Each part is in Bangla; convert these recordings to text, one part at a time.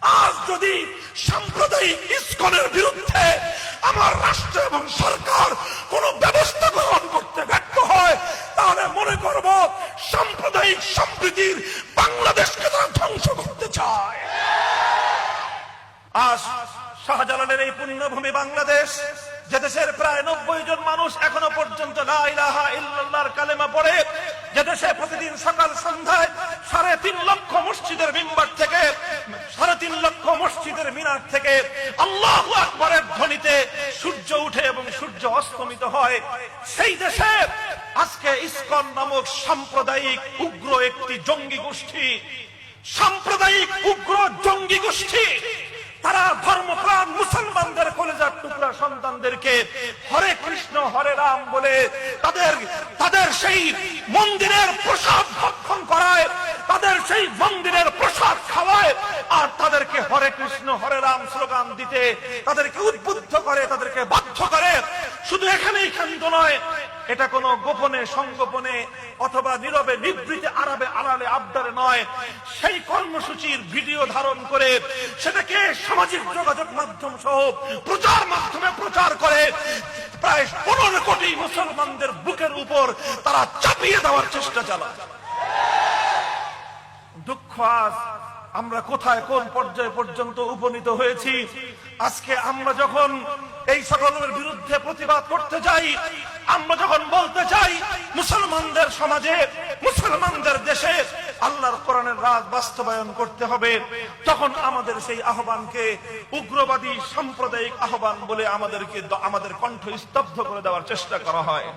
আজ যদি সাম্প্রদায়িক ইসকনের বিরুদ্ধে আমার রাষ্ট্র এবং সরকার কোন ব্যবস্থা গ্রহণ করতে ব্যর্থ হয়, তাহলে মনে করব সাম্প্রদায়িক সম্প্রীতির বাংলাদেশকে তারা ধ্বংস করতে চায়। আজ শাহজালালের এই পুণ্যভূমি বাংলাদেশ, যে দেশের প্রায় 90 জন মানুষ এখনো পর্যন্ত লা ইলাহা ইল্লাল্লাহর কালেমা পড়ে, যে দেশে প্রতিদিন সকাল সন্ধ্যায় 3.5 লক্ষ মসজিদের মিম্বার থেকে 3.5 লক্ষ মসজিদের মিনার থেকে আল্লাহু আকবারের ধ্বনিতে সূর্য উঠে এবং সূর্য অস্তমিত হয়, সেই দেশে আজকে ইসকন নামক সাম্প্রদায়িক উগ্র একটি জঙ্গি গোষ্ঠী, সাম্প্রদায়িক উগ্র জঙ্গি গোষ্ঠী, তারা ধর্মপ্রাণ মুসলমানদের কলেজার টুকরা সন্তানদেরকে হরে কৃষ্ণ হরে রাম বলে তাদের সেই মন্দিরের প্রসাদ ভক্ষণ করায়, তাদের সেই মন্দিরের প্রসাদ খাওয়ায়, আর তাদেরকে হরে কৃষ্ণ হরে রাম স্লোগান দিতে তাদেরকে উদ্বুদ্ধ করে, তাদেরকে বাধ্য করে। শুধু এখানেই ক্ষান্ত নয়, এটা কোনো গোপনে সংগোপনে অথবা নীরবে নিভৃতে আড়ালে আবদারে নয়, সেই কর্মসূচির ভিডিও ধারণ করে সেটাকে সামাজিক যোগাযোগ মাধ্যম সহ প্রচার মাধ্যমে প্রচার করে প্রায় 15 কোটি মুসলমানদের বুকের উপর তারা চাপিয়ে দেওয়ার চেষ্টা চালায়। দুঃখ, আজ আমরা কোথায় কোন পর্যায় পর্যন্ত উপনীত হয়েছি। আজকে আমরা যখন এই সকলের বিরুদ্ধে প্রতিবাদ করতে যাই, আমরা যখন বলতে চাই মুসলমানদের সমাজে, মুসলমানদের দেশে আল্লাহর কোরআনের রাজ বাস্তবায়ন করতে হবে, তখন আমাদের সেই আহ্বানকে উগ্রবাদী সাম্প্রদায়িক আহ্বান বলে আমাদের কণ্ঠ স্তব্ধ করে দেওয়ার চেষ্টা করা হয়।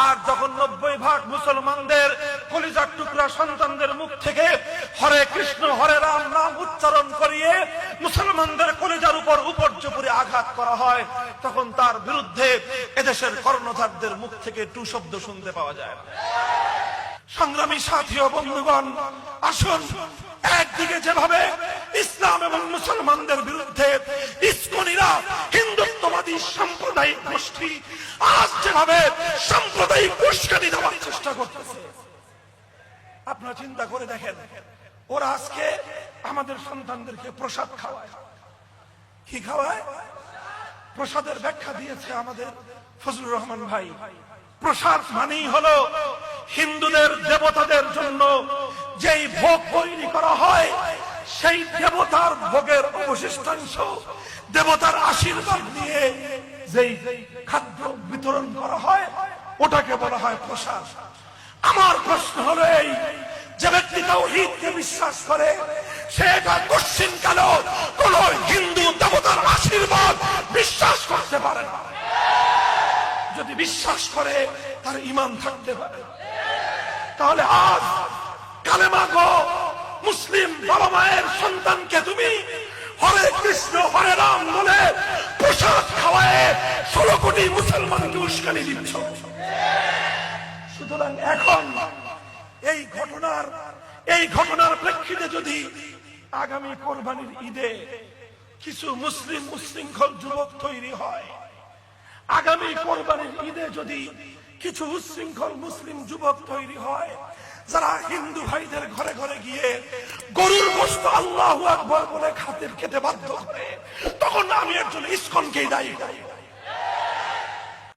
আর যখন 90% মুসলমানদের কলিজার টুকরা সন্তানদের মুখ থেকে হরে কৃষ্ণ হরে রাম নাম উচ্চারণ করিয়ে মুসলমানদের কলিজার উপর উপর্যুপরি আঘাত করা হয়, তখন তার বিরুদ্ধে এদেশের কর্ণধারদের মুখ থেকে টু শব্দ শুনতে পাওয়া যায় না। সংগ্রামী সাথী ও বন্ধুগণ, আসুন একদিকে যেভাবে ইসলাম এবং মুসলমানদের বিরুদ্ধে ইসকনিরা হিন্দুত্ববাদী সাম্প্রদায়িক গোষ্ঠী আজ যেভাবে সাম্প্রদায়িক উস্কানি দেওয়ার চেষ্টা করতেছে, আপনারা চিন্তা করে দেখেন, ওরা আজকে আমাদের সন্তানদেরকে প্রসাদ খাওয়ায়। কি খাওয়ায়? প্রসাদের ব্যাখ্যা দিয়েছে আমাদের ফজলুর রহমান ভাই। প্রসাদ মানেই হলো হিন্দুদের দেবতাদের জন্য যেই ভোগ তৈরি করা হয়, সেই দেবতার ভোগের অবশিষ্টাংশ, দেবতার আশীর্বাদ নিয়ে যেই খাদ্য বিতরণ করা হয়, ওটাকে বলা হয় প্রসাদ। আমার প্রশ্ন হলো এই, যে ব্যক্তি তাওহীদকে বিশ্বাস করে, সে এটা কোশ্চিন কালেও কোন হিন্দু দেবতার আশীর্বাদ বিশ্বাস করতে পারে না। যদি বিশ্বাস করে তার ঈমান থাকতে পারে। তাহলে আজ কালেমা গো মুসলিম বাবা মায়ের সন্তানকে তুমি হরে কৃষ্ণ হরে রাম বলে প্রসাদ খাওয়ায় 16 কোটি মুসলমানকে উস্কানি দিচ্ছ। সুতরাং এখন এই ঘটনার প্রেক্ষিতে যদি আগামী কোরবানির ঈদে কিছু মুসলিম উচ্ছৃঙ্খল যুবক তৈরি হয়, আগামী কোরবানির ঈদে যদি কিছু উচ্ছৃঙ্খল মুসলিম যুবক তৈরি হয়, যারা হিন্দু ভাইদের ঘরে ঘরে গিয়ে গরুর গোশত আল্লাহু আকবার বলে খেতে বাধ্য করে, তখন আমি একজন ইসকনকেই দায়ী করি।